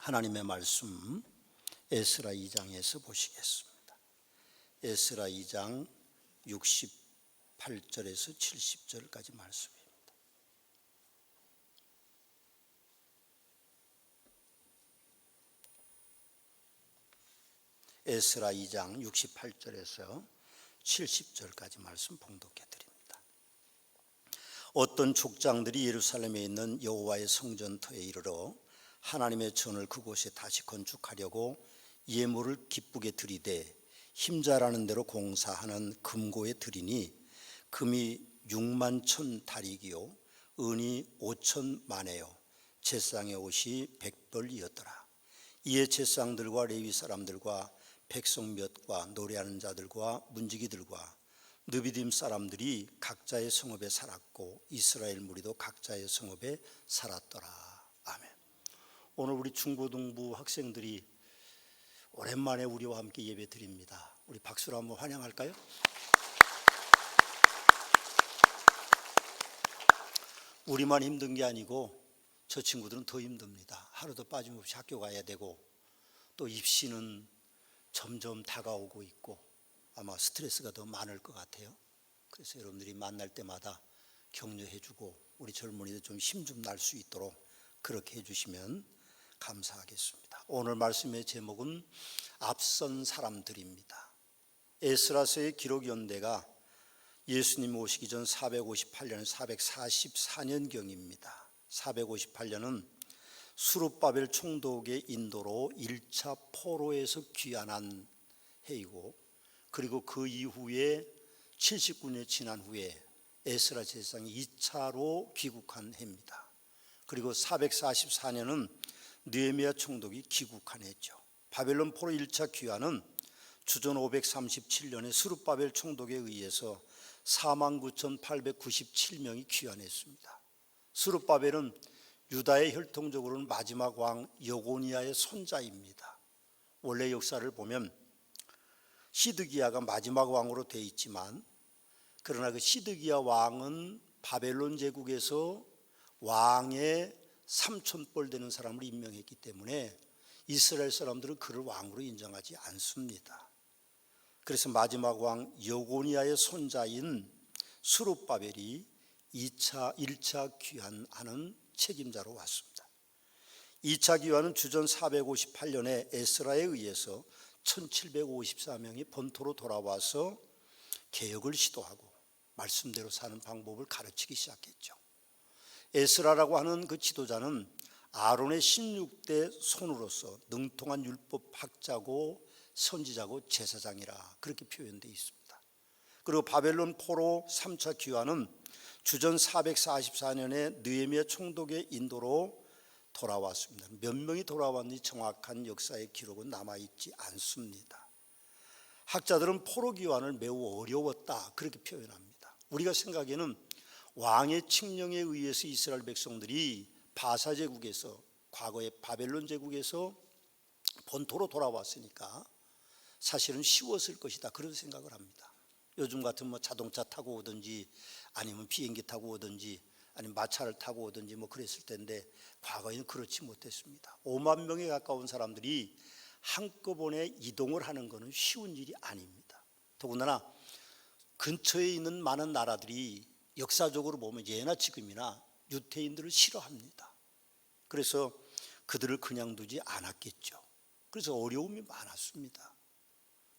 하나님의 말씀 에스라 2장에서 보시겠습니다. 에스라 2장 68절에서 70절까지 말씀입니다. 에스라 2장 68절에서 70절까지 말씀 봉독해 드립니다. 어떤 족장들이 예루살렘에 있는 여호와의 성전터에 이르러 하나님의 전을 그곳에 다시 건축하려고 예물을 기쁘게 드리되 힘자라는 대로 공사하는 금고에 드리니 금이 6만 천 다리기요 은이 5천 마네요 제사장의 옷이 100벌이었더라. 이에 제사장들과 레위 사람들과 백성 몇과 노래하는 자들과 문지기들과 느비딤 사람들이 각자의 성읍에 살았고 이스라엘 무리도 각자의 성읍에 살았더라. 아멘. 오늘 우리 중고등부 학생들이 오랜만에 우리와 함께 예배 드립니다. 우리 박수로 한번 환영할까요? 우리만 힘든 게 아니고 저 친구들은 더 힘듭니다. 하루도 빠짐없이 학교 가야 되고 또 입시는 점점 다가오고 있고 아마 스트레스가 더 많을 것 같아요. 그래서 여러분들이 만날 때마다 격려해주고 우리 젊은이들 좀 힘 좀 날 수 있도록 그렇게 해주시면 감사하겠습니다. 오늘 말씀의 제목은 앞선 사람들입니다. 에스라서의 기록 연대가 예수님 오시기 전 458년 444년경입니다. 458년은 수룹바벨 총독의 인도로 1차 포로에서 귀환한 해이고, 그리고 그 이후에 79년이 지난 후에 에스라 제사장이 2차로 귀국한 해입니다. 그리고 444년은 느헤미야 총독이 귀국한 해죠. 바벨론 포로 1차 귀환은 주전 537년에 수룹바벨 총독에 의해서 49,897명이 귀환했습니다. 수룹바벨은 유다의 혈통적으로는 마지막 왕 여고니아의 손자입니다. 원래 역사를 보면 시드기야가 마지막 왕으로 되어 있지만, 그러나 그 시드기야 왕은 바벨론 제국에서 왕의 삼촌뻘 되는 사람을 임명했기 때문에 이스라엘 사람들은 그를 왕으로 인정하지 않습니다. 그래서 마지막 왕 여고니아의 손자인 수룹바벨이 1차 귀환하는 책임자로 왔습니다. 2차 귀환은 주전 458년에 에스라에 의해서 1754명이 본토로 돌아와서 개혁을 시도하고 말씀대로 사는 방법을 가르치기 시작했죠. 에스라라고 하는 그 지도자는 아론의 16대 손으로서 능통한 율법학자고 선지자고 제사장이라 그렇게 표현되어 있습니다. 그리고 바벨론 포로 3차 귀환은 주전 444년에 느헤미야 총독의 인도로 돌아왔습니다. 몇 명이 돌아왔는지 정확한 역사의 기록은 남아있지 않습니다. 학자들은 포로 귀환을 매우 어려웠다 그렇게 표현합니다. 우리가 생각에는 왕의 칙령에 의해서 이스라엘 백성들이 바사 제국에서, 과거의 바벨론 제국에서 본토로 돌아왔으니까 사실은 쉬웠을 것이다 그런 생각을 합니다. 요즘 같은 자동차 타고 오든지 아니면 비행기 타고 오든지 아니면 마차를 타고 오든지 그랬을 텐데 과거에는 그렇지 못했습니다. 5만 명에 가까운 사람들이 한꺼번에 이동을 하는 것은 쉬운 일이 아닙니다. 더군다나 근처에 있는 많은 나라들이 역사적으로 보면 예나 지금이나 유태인들을 싫어합니다. 그래서 그들을 그냥 두지 않았겠죠. 그래서 어려움이 많았습니다.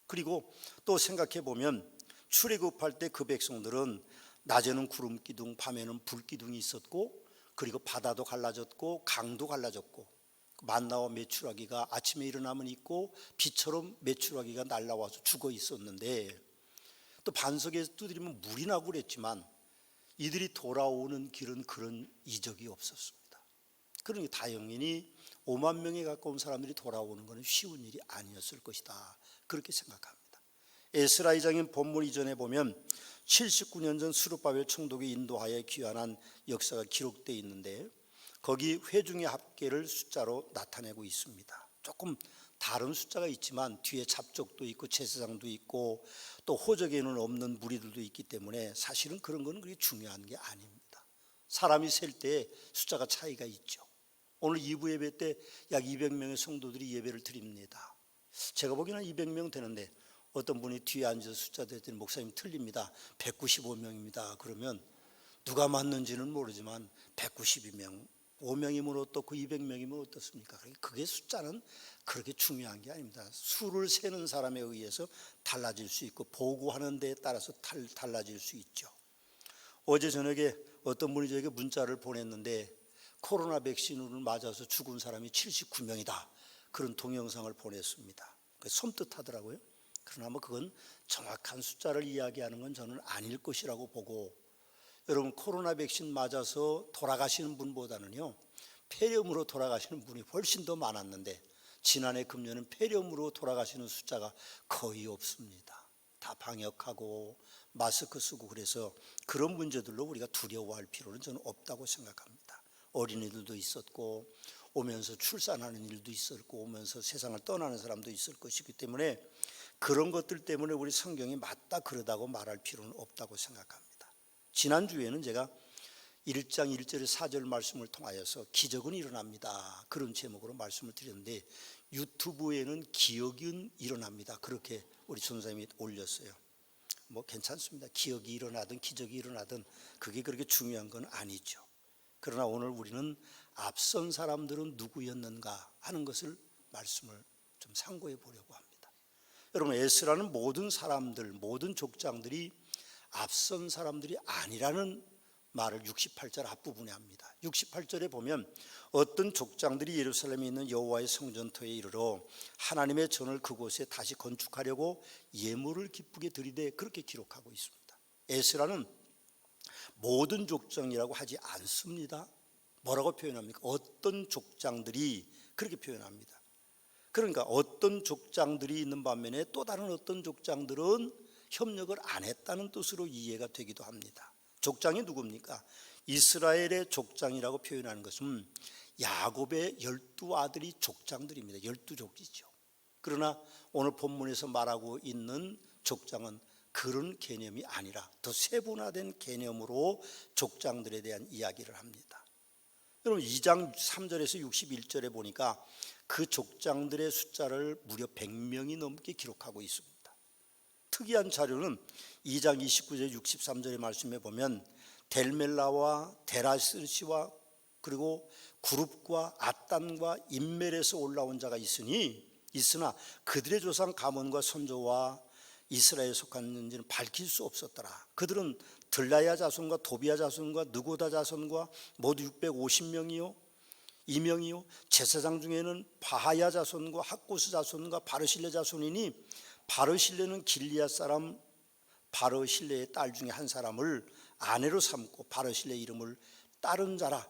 그리고 또 생각해 보면 출애굽할 때 그 백성들은 낮에는 구름 기둥, 밤에는 불 기둥이 있었고, 그리고 바다도 갈라졌고 강도 갈라졌고, 만나와 메추라기가 아침에 일어나면 있고 비처럼 메추라기가 날아와서 죽어 있었는데, 또 반석에서 두드리면 물이 나고 그랬지만 이들이 돌아오는 길은 그런 이적이 없었습니다. 그러니 당연히 5만 명에 가까운 사람들이 돌아오는 것은 쉬운 일이 아니었을 것이다 그렇게 생각합니다. 에스라 2장인 본문 이전에 보면 79년 전 수룹바벨 총독의 인도하에 귀환한 역사가 기록되어 있는데, 거기 회중의 합계를 숫자로 나타내고 있습니다. 조금 다른 숫자가 있지만 뒤에 잡족도 있고 제사장도 있고 또 호적에는 없는 무리들도 있기 때문에 사실은 그런 건 그렇게 중요한 게 아닙니다. 사람이 셀 때 숫자가 차이가 있죠. 오늘 2부 예배 때 약 200명의 성도들이 예배를 드립니다. 제가 보기에는 200명 되는데 어떤 분이 뒤에 앉아서 숫자 대더니 목사님 틀립니다. 195명입니다. 그러면 누가 맞는지는 모르지만 192명, 5명이면 어떻고 200명이면 어떻습니까? 그게 숫자는 그렇게 중요한 게 아닙니다. 수를 세는 사람에 의해서 달라질 수 있고 보고하는 데에 따라서 달라질 수 있죠. 어제 저녁에 어떤 분이 저에게 문자를 보냈는데 코로나 백신을 맞아서 죽은 사람이 79명이다. 그런 동영상을 보냈습니다. 섬뜩하더라고요. 그러나 뭐 그건 정확한 숫자를 이야기하는 건 저는 아닐 것이라고 보고, 여러분 코로나 백신 맞아서 돌아가시는 분보다는요 폐렴으로 돌아가시는 분이 훨씬 더 많았는데 지난해 금년은 폐렴으로 돌아가시는 숫자가 거의 없습니다. 다 방역하고 마스크 쓰고 그래서 그런 문제들로 우리가 두려워할 필요는 저는 없다고 생각합니다. 어린이들도 있었고 오면서 출산하는 일도 있었고 오면서 세상을 떠나는 사람도 있을 것이기 때문에 그런 것들 때문에 우리 성경이 맞다 그러다고 말할 필요는 없다고 생각합니다. 지난주에는 제가 1장 1절에 4절 말씀을 통하여서 기적은 일어납니다. 그런 제목으로 말씀을 드렸는데 유튜브에는 기적은 일어납니다. 그렇게 우리 전사님이 올렸어요. 뭐 괜찮습니다. 기적이 일어나든 기적이 일어나든 그게 그렇게 중요한 건 아니죠. 그러나 오늘 우리는 앞선 사람들은 누구였는가 하는 것을 말씀을 좀 상고해 보려고 합니다. 여러분 에스라는 모든 사람들, 모든 족장들이 앞선 사람들이 아니라는 말을 68절 앞부분에 합니다. 68절에 보면 어떤 족장들이 예루살렘에 있는 여호와의 성전터에 이르러 하나님의 전을 그곳에 다시 건축하려고 예물을 기쁘게 드리되 그렇게 기록하고 있습니다. 에스라는 모든 족장이라고 하지 않습니다. 뭐라고 표현합니까? 어떤 족장들이 그렇게 표현합니다. 그러니까 어떤 족장들이 있는 반면에 또 다른 어떤 족장들은 협력을 안 했다는 뜻으로 이해가 되기도 합니다. 족장이 누굽니까? 이스라엘의 족장이라고 표현하는 것은 야곱의 12아들이 족장들입니다. 12족이죠. 그러나 오늘 본문에서 말하고 있는 족장은 그런 개념이 아니라 더 세분화된 개념으로 족장들에 대한 이야기를 합니다. 여러분 2장 3절에서 61절에 보니까 그 족장들의 숫자를 무려 100명이 넘게 기록하고 있습니다. 특이한 자료는 2장 29절 63절의 말씀에 보면 델멜라와 데라스시와 그리고 구룹과 아단과 인멜에서 올라온 자가 있으나 그들의 조상 가문과 선조와 이스라엘에 속했는지는 밝힐 수 없었더라. 그들은 들라야 자손과 도비야 자손과 느고다 자손과 모두 650명이요 2명이요 제사장 중에는 바하야 자손과 학고스 자손과 바르실레 자손이니 바르실레는 길리앗 사람 바르실레의 딸 중에 한 사람을 아내로 삼고 바르실레 이름을 따른 자라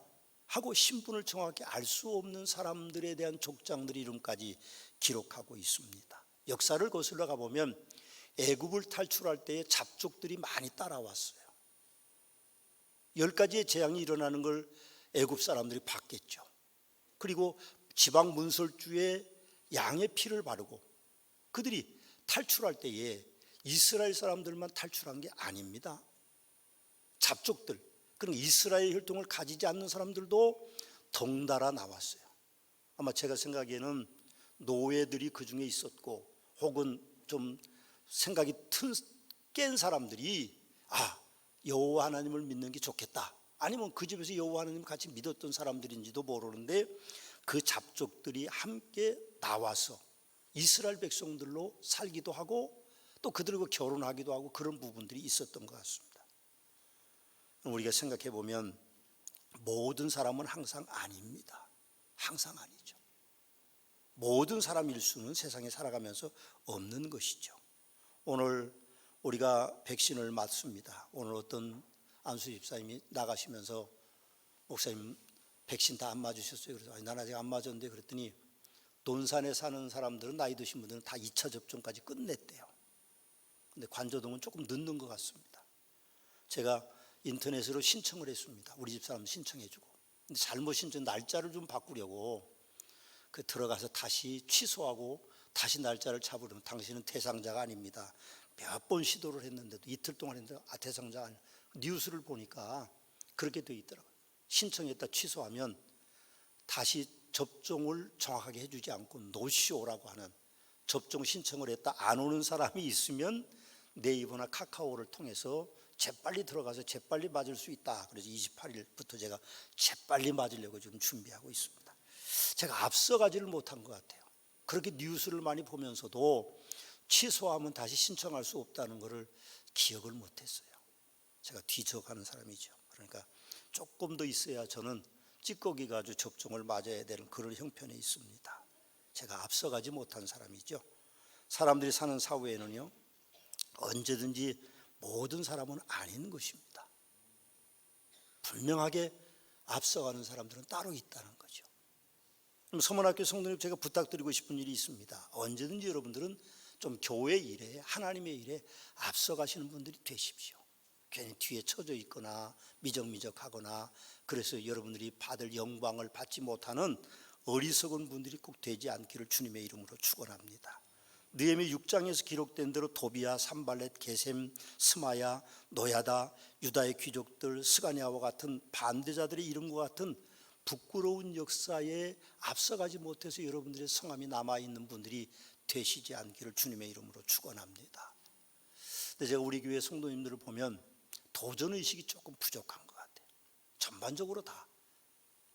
하고 신분을 정확히 알 수 없는 사람들에 대한 족장들 이름까지 기록하고 있습니다. 역사를 거슬러 가보면 애굽을 탈출할 때에 잡족들이 많이 따라왔어요. 10가지의 재앙이 일어나는 걸 애굽 사람들이 봤겠죠. 그리고 지방 문설주에 양의 피를 바르고 그들이 탈출할 때에 이스라엘 사람들만 탈출한 게 아닙니다. 잡족들, 그러니까 이스라엘 혈통을 가지지 않는 사람들도 덩달아 나왔어요. 아마 제가 생각에는 노예들이 그 중에 있었고 혹은 좀 생각이 깬 사람들이 여호와 하나님을 믿는 게 좋겠다, 아니면 그 집에서 여호와 하나님을 같이 믿었던 사람들인지도 모르는데 그 잡족들이 함께 나와서 이스라엘 백성들로 살기도 하고 또 그들과 결혼하기도 하고 그런 부분들이 있었던 것 같습니다. 우리가 생각해 보면 모든 사람은 항상 아닙니다. 항상 아니죠. 모든 사람일 수는 세상에 살아가면서 없는 것이죠. 오늘 우리가 백신을 맞습니다. 오늘 어떤 안수 집사님이 나가시면서 목사님 백신 다 안 맞으셨어요? 그래서 난 아직 안 맞았는데 그랬더니 논산에 사는 사람들은 나이 드신 분들은 다 2차 접종까지 끝냈대요. 근데 관저동은 조금 늦는 것 같습니다. 제가 인터넷으로 신청을 했습니다. 우리 집 사람 신청해주고. 근데 잘못 신청 날짜를 좀 바꾸려고 들어가서 다시 취소하고 다시 날짜를 잡으려면 당신은 대상자가 아닙니다. 몇 번 시도를 했는데도 이틀 동안 했는데 대상자가 아니에요. 뉴스를 보니까 그렇게 돼 있더라고요. 신청했다 취소하면 다시 접종을 정확하게 해주지 않고 노쇼라고 하는 접종 신청을 했다 안 오는 사람이 있으면 네이버나 카카오를 통해서 재빨리 들어가서 재빨리 맞을 수 있다. 그래서 28일부터 제가 재빨리 맞으려고 지금 준비하고 있습니다. 제가 앞서가지를 못한 것 같아요. 그렇게 뉴스를 많이 보면서도 취소하면 다시 신청할 수 없다는 것을 기억을 못했어요. 제가 뒤져가는 사람이죠. 그러니까 조금 더 있어야 저는 찌꺼기 가지고 접종을 맞아야 되는 그런 형편에 있습니다. 제가 앞서가지 못한 사람이죠. 사람들이 사는 사회에는요, 언제든지 모든 사람은 아닌 것입니다. 분명하게 앞서가는 사람들은 따로 있다는 거죠. 그럼 서문학교 성도님, 제가 부탁드리고 싶은 일이 있습니다. 언제든지 여러분들은 좀 교회 일에, 하나님의 일에 앞서가시는 분들이 되십시오. 괜히 뒤에 처져 있거나 미적미적하거나 그래서 여러분들이 받을 영광을 받지 못하는 어리석은 분들이 꼭 되지 않기를 주님의 이름으로 축원합니다. 느헤미 6장에서 기록된 대로 도비야, 산발렛, 게셈, 스마야, 노야다, 유다의 귀족들, 스가냐와 같은 반대자들의 이름과 같은 부끄러운 역사에 앞서가지 못해서 여러분들의 성함이 남아있는 분들이 되시지 않기를 주님의 이름으로 축원합니다. 근데 제가 우리 교회 성도님들을 보면 도전의식이 조금 부족한 것 같아요. 전반적으로 다.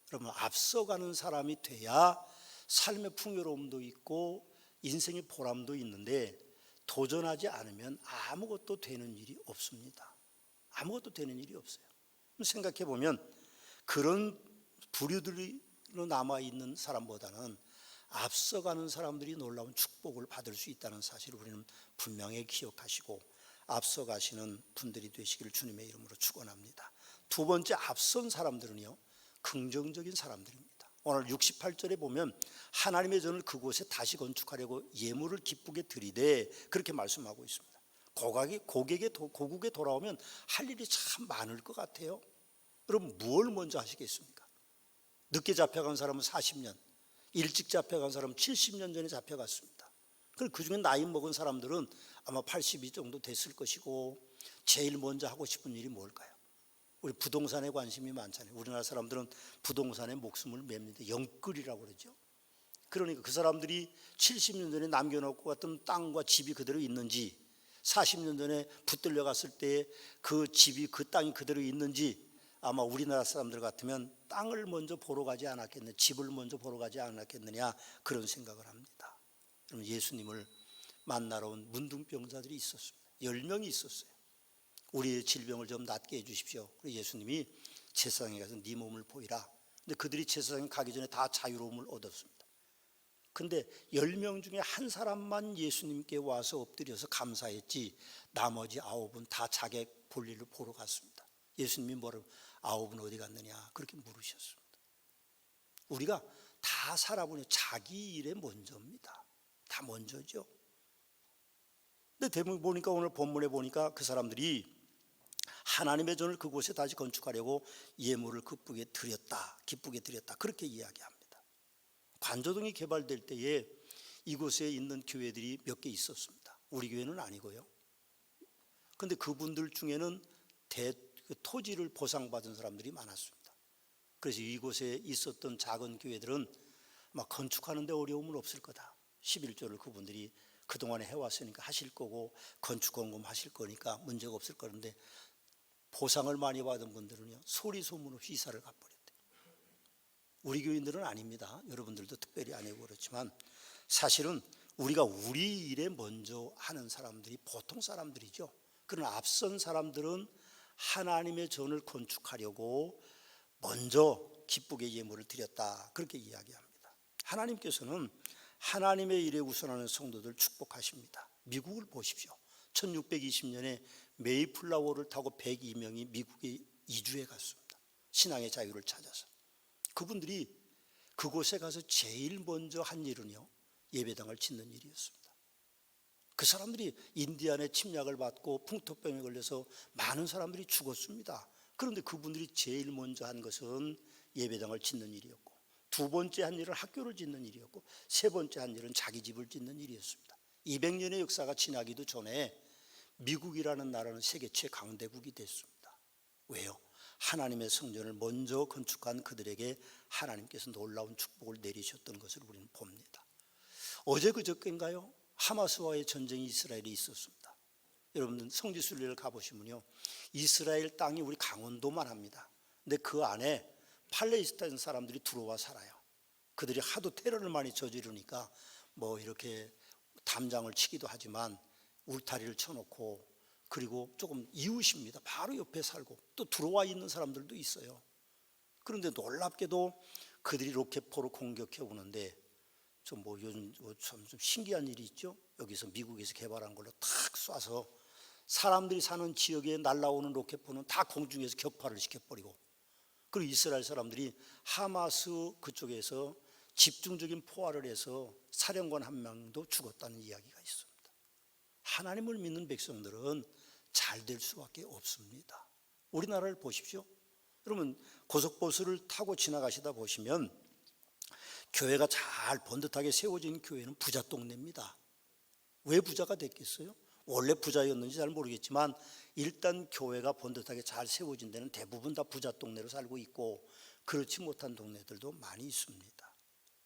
그러면 앞서가는 사람이 돼야 삶의 풍요로움도 있고 인생의 보람도 있는데 도전하지 않으면 아무것도 되는 일이 없습니다. 아무것도 되는 일이 없어요. 생각해 보면 그런 부류들로 남아있는 사람보다는 앞서가는 사람들이 놀라운 축복을 받을 수 있다는 사실을 우리는 분명히 기억하시고 앞서가시는 분들이 되시기를 주님의 이름으로 축원합니다. 두 번째, 앞선 사람들은요, 긍정적인 사람들입니다. 오늘 68절에 보면 하나님의 전을 그곳에 다시 건축하려고 예물을 기쁘게 드리되 그렇게 말씀하고 있습니다. 고국에 돌아오면 할 일이 참 많을 것 같아요. 그럼 뭘 먼저 하시겠습니까? 늦게 잡혀간 사람은 40년, 일찍 잡혀간 사람은 70년 전에 잡혀갔습니다. 그 중에 나이 먹은 사람들은 아마 80이 정도 됐을 것이고 제일 먼저 하고 싶은 일이 뭘까요? 우리 부동산에 관심이 많잖아요. 우리나라 사람들은 부동산에 목숨을 맵니다. 영끌이라고 그러죠. 그러니까 그 사람들이 70년 전에 남겨놓고 갔던 땅과 집이 그대로 있는지, 40년 전에 붙들려 갔을 때 그 집이, 그 땅이 그대로 있는지, 아마 우리나라 사람들 같으면 땅을 먼저 보러 가지 않았겠느냐, 집을 먼저 보러 가지 않았겠느냐, 그런 생각을 합니다. 그럼 예수님을 만나러 온 문둥병자들이 있었습니다. 10명이 있었어요. 우리의 질병을 좀 낫게 해주십시오. 그래서 예수님이 제사장에 가서 네 몸을 보이라. 근데 그들이 제사장에 가기 전에 다 자유로움을 얻었습니다. 근데 10명 중에 한 사람만 예수님께 와서 엎드려서 감사했지 나머지 9은 다 자기 볼일을 보러 갔습니다. 예수님이 뭐라고 9은 어디 갔느냐 그렇게 물으셨습니다. 우리가 다 살아보니 자기 일에 먼저입니다. 다 먼저죠. 근데 대부분 보니까 오늘 본문에 보니까 그 사람들이 하나님의 전을 그곳에 다시 건축하려고 예물을 기쁘게 드렸다 그렇게 이야기합니다. 관저동이 개발될 때에 이곳에 있는 교회들이 몇 개 있었습니다. 우리 교회는 아니고요. 그런데 그분들 중에는 토지를 보상받은 사람들이 많았습니다. 그래서 이곳에 있었던 작은 교회들은 막 건축하는 데 어려움은 없을 거다. 11조를 그분들이 그동안에 해왔으니까 하실 거고 건축공금 하실 거니까 문제가 없을 거는데 보상을 많이 받은 분들은요 소리 소문 없이 이사를 가버렸대요. 우리 교인들은 아닙니다. 여러분들도 특별히 아니고 그렇지만 사실은 우리가 우리 일에 먼저 하는 사람들이 보통 사람들이죠. 그러나 앞선 사람들은 하나님의 전을 건축하려고 먼저 기쁘게 예물을 드렸다 그렇게 이야기합니다. 하나님께서는 하나님의 일에 우선하는 성도들 축복하십니다. 미국을 보십시오. 1620년에 메이플라워를 타고 102명이 미국에 이주해 갔습니다. 신앙의 자유를 찾아서. 그분들이 그곳에 가서 제일 먼저 한 일은요 예배당을 짓는 일이었습니다. 그 사람들이 인디안의 침략을 받고 풍토병에 걸려서 많은 사람들이 죽었습니다. 그런데 그분들이 제일 먼저 한 것은 예배당을 짓는 일이었고, 두 번째 한 일은 학교를 짓는 일이었고, 세 번째 한 일은 자기 집을 짓는 일이었습니다. 200년의 역사가 지나기도 전에 미국이라는 나라는 세계 최강대국이 됐습니다. 왜요? 하나님의 성전을 먼저 건축한 그들에게 하나님께서 놀라운 축복을 내리셨던 것을 우리는 봅니다. 어제 그저께인가요? 하마스와의 전쟁이 이스라엘에 있었습니다. 여러분들 성지순례를 가보시면요, 이스라엘 땅이 우리 강원도만 합니다. 근데 그 안에 팔레스타인 사람들이 들어와 살아요. 그들이 하도 테러를 많이 저지르니까 뭐 이렇게 담장을 치기도 하지만 울타리를 쳐놓고, 그리고 조금 이웃입니다. 바로 옆에 살고 또 들어와 있는 사람들도 있어요. 그런데 놀랍게도 그들이 로켓포로 공격해 오는데 좀 뭐 요즘 좀 신기한 일이 있죠. 여기서 미국에서 개발한 걸로 탁 쏴서 사람들이 사는 지역에 날아오는 로켓포는 다 공중에서 격파를 시켜버리고, 그리고 이스라엘 사람들이 하마스 그쪽에서 집중적인 포화를 해서 사령관 한 명도 죽었다는 이야기가 있습니다. 하나님을 믿는 백성들은 잘 될 수밖에 없습니다. 우리나라를 보십시오. 여러분 고속버스를 타고 지나가시다 보시면 교회가 잘 번듯하게 세워진 교회는 부자 동네입니다. 왜 부자가 됐겠어요? 원래 부자였는지 잘 모르겠지만 일단 교회가 번듯하게 잘 세워진 데는 대부분 다 부자 동네로 살고 있고, 그렇지 못한 동네들도 많이 있습니다.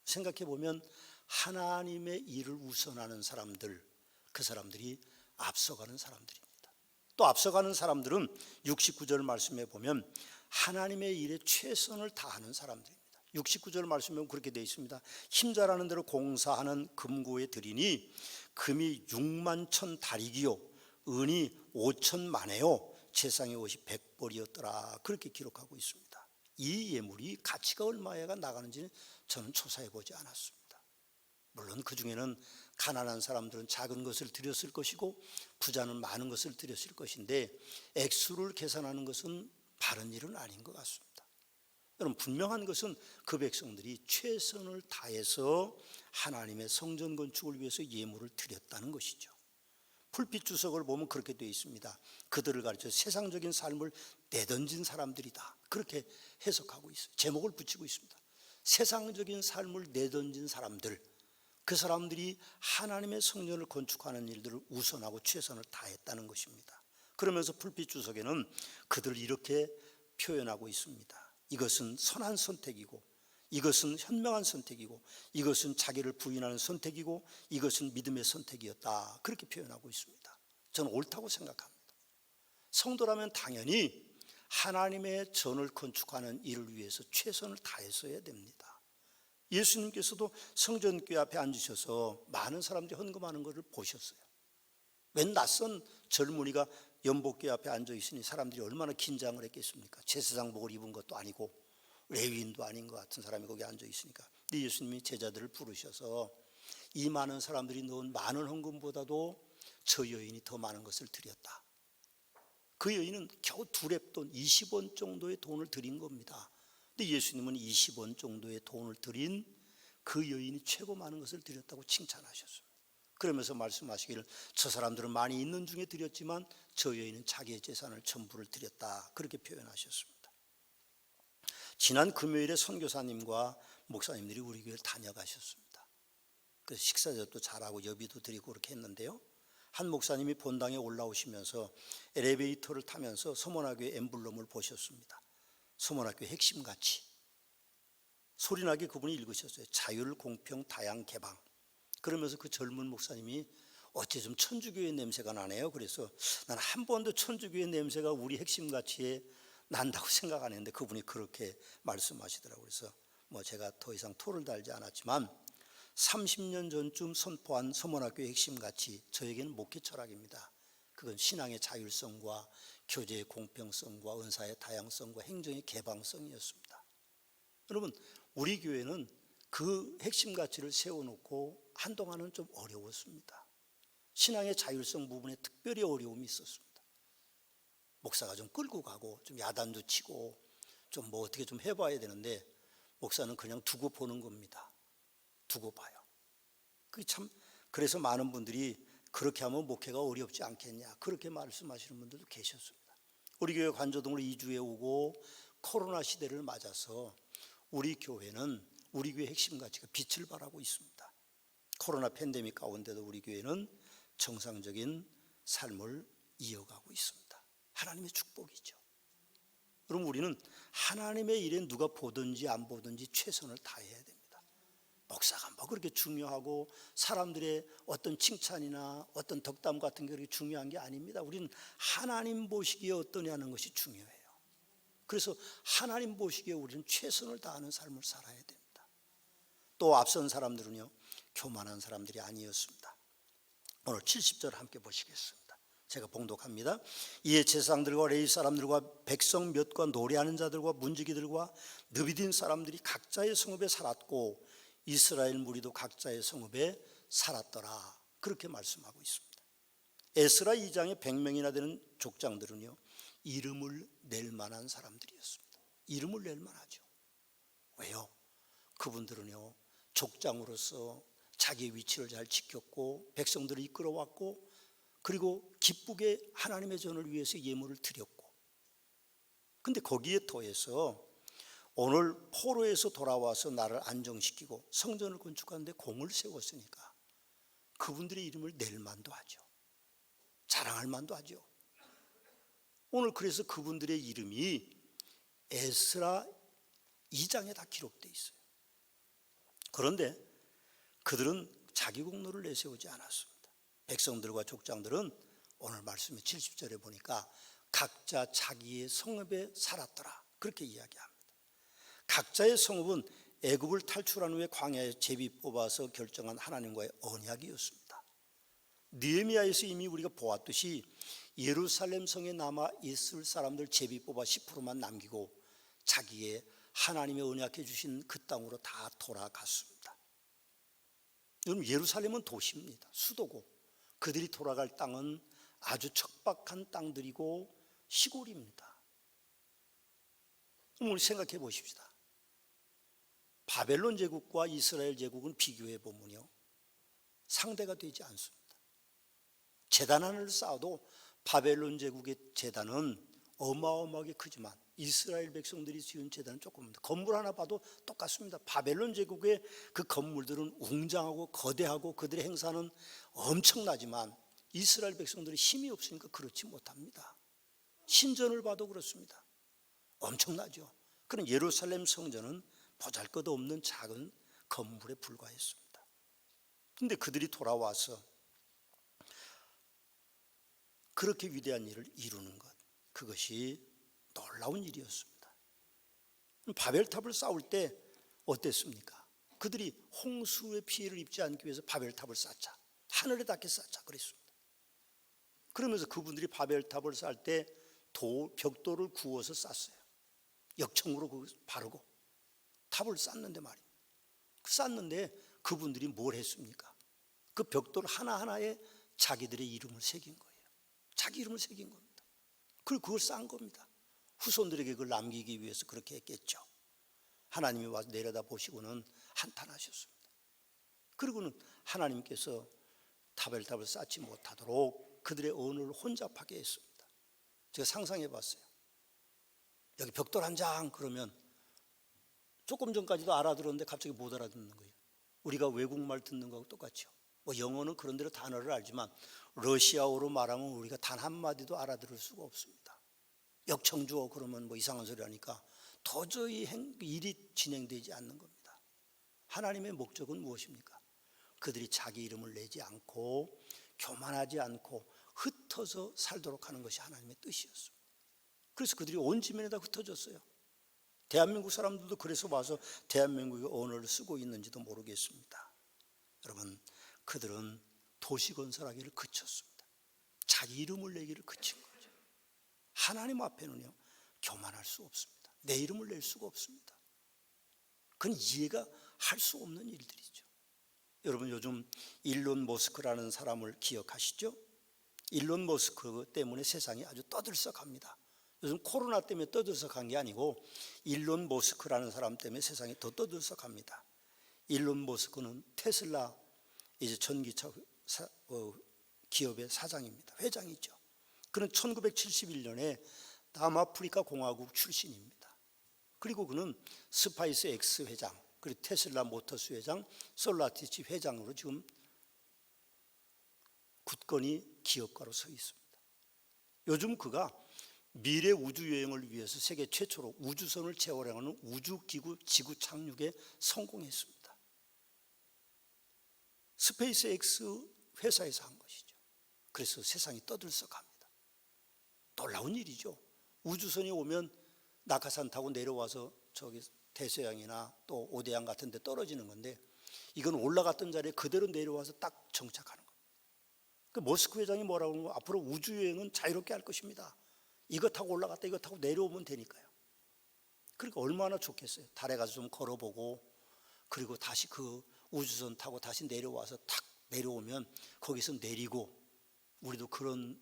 생각해 보면 하나님의 일을 우선하는 사람들, 그 사람들이 앞서가는 사람들입니다. 또 앞서가는 사람들은 69절 말씀에 보면 하나님의 일에 최선을 다하는 사람들입니다. 69절 말씀에 그렇게 되어 있습니다. 힘자라는 대로 공사하는 금고에 드리니 금이 6만 천 다리기요 은이 5천 만에요 재상의 옷이 100벌이었더라. 그렇게 기록하고 있습니다. 이 예물이 가치가 얼마가 나가는지는 저는 조사해 보지 않았습니다. 물론 그 중에는 가난한 사람들은 작은 것을 드렸을 것이고 부자는 많은 것을 드렸을 것인데 액수를 계산하는 것은 바른 일은 아닌 것 같습니다. 여러분 분명한 것은 그 백성들이 최선을 다해서 하나님의 성전 건축을 위해서 예물을 드렸다는 것이죠. 풀빛 주석을 보면 그렇게 되어 있습니다. 그들을 가르쳐 세상적인 삶을 내던진 사람들이다, 그렇게 해석하고 있어요. 제목을 붙이고 있습니다. 세상적인 삶을 내던진 사람들, 그 사람들이 하나님의 성전을 건축하는 일들을 우선하고 최선을 다했다는 것입니다. 그러면서 풀빛 주석에는 그들을 이렇게 표현하고 있습니다. 이것은 선한 선택이고, 이것은 현명한 선택이고, 이것은 자기를 부인하는 선택이고, 이것은 믿음의 선택이었다, 그렇게 표현하고 있습니다. 저는 옳다고 생각합니다. 성도라면 당연히 하나님의 전을 건축하는 일을 위해서 최선을 다했어야 됩니다. 예수님께서도 성전교회 앞에 앉으셔서 많은 사람들이 헌금하는 것을 보셨어요. 웬 낯선 젊은이가 연복교회 앞에 앉아 있으니 사람들이 얼마나 긴장을 했겠습니까? 제사장복을 입은 것도 아니고 레위인도 아닌 것 같은 사람이 거기 앉아 있으니까. 근데 예수님이 제자들을 부르셔서 이 많은 사람들이 넣은 많은 헌금보다도 저 여인이 더 많은 것을 드렸다. 그 여인은 겨우 2렙돈 20원 정도의 돈을 드린 겁니다. 근데 예수님은 20원 정도의 돈을 드린 그 여인이 최고 많은 것을 드렸다고 칭찬하셨습니다. 그러면서 말씀하시기를 저 사람들은 많이 있는 중에 드렸지만 저 여인은 자기의 재산을 전부를 드렸다, 그렇게 표현하셨습니다. 지난 금요일에 선교사님과 목사님들이 우리 교회를 다녀가셨습니다. 그래서 식사 대접도 잘하고 여비도 드리고 그렇게 했는데요, 한 목사님이 본당에 올라오시면서 엘리베이터를 타면서 서문학교의 엠블럼을 보셨습니다. 서문학교의 핵심 가치, 소리나게 그분이 읽으셨어요. 자율, 공평, 다양, 개방. 그러면서 그 젊은 목사님이 어째 좀 천주교의 냄새가 나네요. 그래서 난 한 번도 천주교의 냄새가 우리 핵심 가치에 난다고 생각 안 했는데 그분이 그렇게 말씀하시더라고요. 그래서 뭐 제가 더 이상 토를 달지 않았지만 30년 전쯤 선포한 서문학교의 핵심 가치, 저에게는 목회 철학입니다. 그건 신앙의 자율성과 교제의 공평성과 은사의 다양성과 행정의 개방성이었습니다. 여러분 우리 교회는 그 핵심 가치를 세워놓고 한동안은 좀 어려웠습니다. 신앙의 자율성 부분에 특별히 어려움이 있었습니다. 목사가 좀 끌고 가고 좀 야단도 치고 좀 뭐 어떻게 좀 해봐야 되는데 목사는 그냥 두고 보는 겁니다. 두고 봐요. 그게 참, 그래서 많은 분들이 그렇게 하면 목회가 어렵지 않겠냐, 그렇게 말씀하시는 분들도 계셨습니다. 우리 교회 관저동으로 이주해 오고 코로나 시대를 맞아서 우리 교회는 우리 교회 핵심 가치가 빛을 발하고 있습니다. 코로나 팬데믹 가운데도 우리 교회는 정상적인 삶을 이어가고 있습니다. 하나님의 축복이죠. 그럼 우리는 하나님의 일에 누가 보든지 안 보든지 최선을 다해야 됩니다. 목사가 뭐 그렇게 중요하고 사람들의 어떤 칭찬이나 어떤 덕담 같은 게 그렇게 중요한 게 아닙니다. 우리는 하나님 보시기에 어떠냐는 것이 중요해요. 그래서 하나님 보시기에 우리는 최선을 다하는 삶을 살아야 됩니다. 또 앞선 사람들은요, 교만한 사람들이 아니었습니다. 오늘 70절 함께 보시겠습니다. 제가 봉독합니다. 이에 제사장들과 레위 사람들과 백성 몇과 노래하는 자들과 문지기들과 느비딘 사람들이 각자의 성읍에 살았고 이스라엘 무리도 각자의 성읍에 살았더라. 그렇게 말씀하고 있습니다. 에스라 2장에 100명이나 되는 족장들은요, 이름을 낼 만한 사람들이었습니다. 이름을 낼 만하죠. 왜요? 그분들은요, 족장으로서 자기의 위치를 잘 지켰고 백성들을 이끌어왔고 그리고 기쁘게 하나님의 전을 위해서 예물을 드렸고, 근데 거기에 더해서 오늘 포로에서 돌아와서 나를 안정시키고 성전을 건축하는데 공을 세웠으니까 그분들의 이름을 낼 만도 하죠. 자랑할 만도 하죠. 오늘 그래서 그분들의 이름이 에스라 2장에 다 기록되어 있어요. 그런데 그들은 자기 공로를 내세우지 않았습니다. 백성들과 족장들은 오늘 말씀의 70절에 보니까 각자 자기의 성읍에 살았더라. 그렇게 이야기합니다. 각자의 성읍은 애굽을 탈출한 후에 광야에 제비 뽑아서 결정한 하나님과의 언약이었습니다. 느헤미야에서 이미 우리가 보았듯이 예루살렘 성에 남아 있을 사람들 제비 뽑아 10%만 남기고 자기의 하나님의 언약해 주신 그 땅으로 다 돌아갔습니다. 여러분, 예루살렘은 도시입니다. 수도고 그들이 돌아갈 땅은 아주 척박한 땅들이고 시골입니다. 그럼 우리 생각해 보십시다. 바벨론 제국과 이스라엘 제국은 비교해 보면요, 상대가 되지 않습니다. 제단 하나를 쌓아도 바벨론 제국의 제단은 어마어마하게 크지만 이스라엘 백성들이 지은 제단은 조금입니다. 건물 하나 봐도 똑같습니다. 바벨론 제국의 그 건물들은 웅장하고 거대하고 그들의 행사는 엄청나지만 이스라엘 백성들이 힘이 없으니까 그렇지 못합니다. 신전을 봐도 그렇습니다. 엄청나죠. 그런 예루살렘 성전은 보잘것없는 작은 건물에 불과했습니다. 그런데 그들이 돌아와서 그렇게 위대한 일을 이루는 것, 그것이 놀라운 일이었습니다. 바벨탑을 쌓을 때 어땠습니까? 그들이 홍수의 피해를 입지 않기 위해서 바벨탑을 쌓자, 하늘에 닿게 쌓자 그랬습니다. 그러면서 그분들이 바벨탑을 쌓을 때 벽돌을 구워서 쌓았어요. 역청으로 바르고 탑을 쌓는데 말입니다. 쌓는데 그분들이 뭘 했습니까? 그 벽돌 하나하나에 자기들의 이름을 새긴 거예요. 자기 이름을 새긴 겁니다. 그리고 그걸 쌓은 겁니다. 후손들에게 그걸 남기기 위해서 그렇게 했겠죠. 하나님이 와서 내려다 보시고는 한탄하셨습니다. 그리고는 하나님께서 타벨탑을 쌓지 못하도록 그들의 언어를 혼잡하게 했습니다. 제가 상상해 봤어요. 여기 벽돌 한 장 그러면 조금 전까지도 알아들었는데 갑자기 못 알아듣는 거예요. 우리가 외국말 듣는 거하고 똑같죠. 뭐 영어는 그런 대로 단어를 알지만 러시아어로 말하면 우리가 단 한마디도 알아들을 수가 없습니다. 역청주어 그러면 뭐 이상한 소리 하니까 도저히 일이 진행되지 않는 겁니다. 하나님의 목적은 무엇입니까? 그들이 자기 이름을 내지 않고 교만하지 않고 흩어져 살도록 하는 것이 하나님의 뜻이었습니다. 그래서 그들이 온 지면에다 흩어졌어요. 대한민국 사람들도 그래서 와서 대한민국의 언어를 쓰고 있는지도 모르겠습니다. 여러분, 그들은 도시 건설하기를 그쳤습니다. 자기 이름을 내기를 그친 거죠. 하나님 앞에는요, 교만할 수 없습니다. 내 이름을 낼 수가 없습니다. 그건 이해가 할 수 없는 일들이죠. 여러분, 요즘 일론 머스크라는 사람을 기억하시죠? 일론 머스크 때문에 세상이 아주 떠들썩합니다. 요즘 코로나 때문에 떠들썩한 게 아니고 일론 머스크라는 사람 때문에 세상이 더 떠들썩합니다. 일론 머스크는 테슬라 이제 전기차 기업의 사장입니다. 회장이죠. 그는 1971년에 남아프리카 공화국 출신입니다. 그리고 그는 스파이스 X 회장, 그리고 테슬라 모터스 회장, 솔라티치 회장으로 지금 굳건히 기업가로 서 있습니다. 요즘 그가 미래 우주 여행을 위해서 세계 최초로 우주선을 재활용하는 우주기구 지구 착륙에 성공했습니다. 스페이스 X 회사에서 한 것이죠. 그래서 세상이 떠들썩합니다. 놀라운 일이죠. 우주선이 오면 낙하산 타고 내려와서 저기 대서양이나 또 오대양 같은 데 떨어지는 건데, 이건 올라갔던 자리에 그대로 내려와서 딱 정착하는 겁니다. 그 머스크 회장이 뭐라고 하는 거, 앞으로 우주여행은 자유롭게 할 것입니다. 이거 타고 올라갔다 이거 타고 내려오면 되니까요. 그러니까 얼마나 좋겠어요. 달에 가서 좀 걸어보고, 그리고 다시 그 우주선 타고 다시 내려와서 탁 내려오면 거기서 내리고, 우리도 그런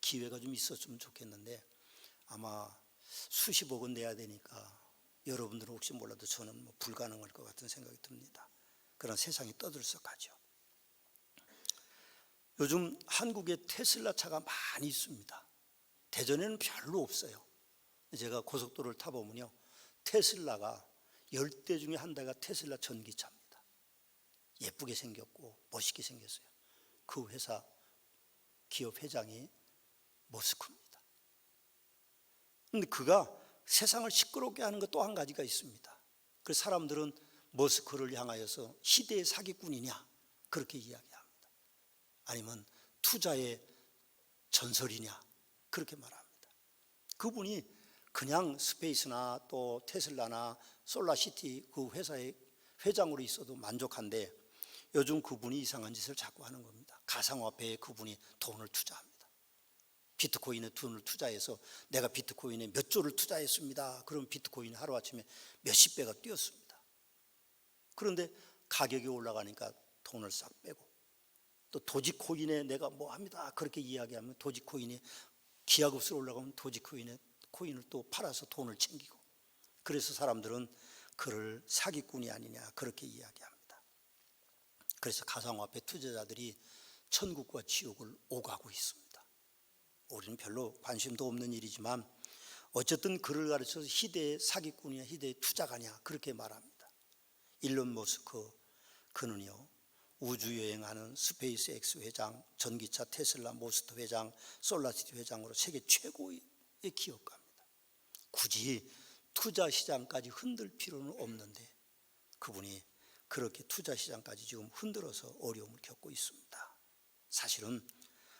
기회가 좀 있었으면 좋겠는데 아마 수십억은 내야 되니까 여러분들은 혹시 몰라도 저는 뭐 불가능할 것 같은 생각이 듭니다. 그런 세상이 떠들썩하죠. 요즘 한국에 테슬라 차가 많이 있습니다. 대전에는 별로 없어요. 제가 고속도로를 타보면요, 테슬라가 10대 중에 한 대가 테슬라 전기차입니다. 예쁘게 생겼고 멋있게 생겼어요. 그 회사 기업 회장이 머스크입니다. 그런데 그가 세상을 시끄럽게 하는 것 또 한 가지가 있습니다. 그래서 사람들은 머스크를 향하여서 시대의 사기꾼이냐 그렇게 이야기합니다. 아니면 투자의 전설이냐 그렇게 말합니다. 그분이 그냥 스페이스나 또 테슬라나 솔라시티 그 회사의 회장으로 있어도 만족한데, 요즘 그분이 이상한 짓을 자꾸 하는 겁니다. 가상화폐에 그분이 돈을 투자합니다. 비트코인에 돈을 투자해서 내가 비트코인에 몇 조를 투자했습니다. 그럼 비트코인이 하루아침에 몇십 배가 뛰었습니다. 그런데 가격이 올라가니까 돈을 싹 빼고, 또 도지코인에 내가 뭐 합니다 그렇게 이야기하면 도지코인이 기하급수로 올라가면 도지코인에 코인을 또 팔아서 돈을 챙기고, 그래서 사람들은 그를 사기꾼이 아니냐 그렇게 이야기합니다. 그래서 가상화폐 투자자들이 천국과 지옥을 오가고 있습니다. 우리는 별로 관심도 없는 일이지만 어쨌든 그를 가르쳐서 희대의 사기꾼이냐 희대의 투자가냐 그렇게 말합니다. 일론 머스크, 그는요 우주여행하는 스페이스 X 회장, 전기차 테슬라 모스터 회장, 솔라시티 회장으로 세계 최고의 기업가입니다. 굳이 투자 시장까지 흔들 필요는 없는데 그분이 그렇게 투자 시장까지 지금 흔들어서 어려움을 겪고 있습니다. 사실은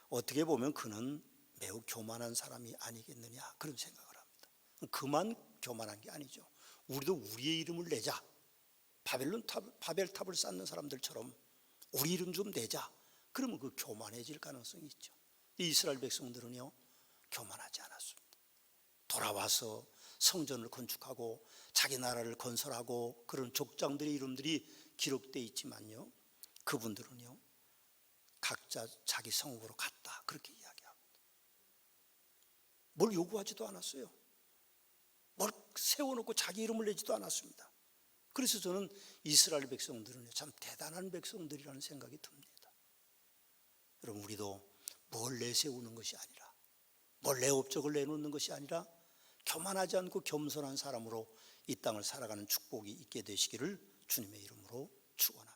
어떻게 보면 그는 매우 교만한 사람이 아니겠느냐 그런 생각을 합니다. 그만 교만한 게 아니죠. 우리도 우리의 이름을 내자. 바벨탑을 쌓는 사람들처럼 우리 이름 좀 내자. 그러면 그 교만해질 가능성이 있죠. 이스라엘 백성들은요 교만하지 않았습니다. 돌아와서 성전을 건축하고 자기 나라를 건설하고 그런 족장들의 이름들이 기록되어 있지만요, 그분들은요 각자 자기 성읍으로 갔다 그렇게 이야기합니다. 뭘 요구하지도 않았어요. 뭘 세워놓고 자기 이름을 내지도 않았습니다. 그래서 저는 이스라엘 백성들은 참 대단한 백성들이라는 생각이 듭니다. 여러분, 우리도 뭘 내세우는 것이 아니라, 뭘 내 업적을 내놓는 것이 아니라 교만하지 않고 겸손한 사람으로 이 땅을 살아가는 축복이 있게 되시기를 주님의 이름으로 축원합니다.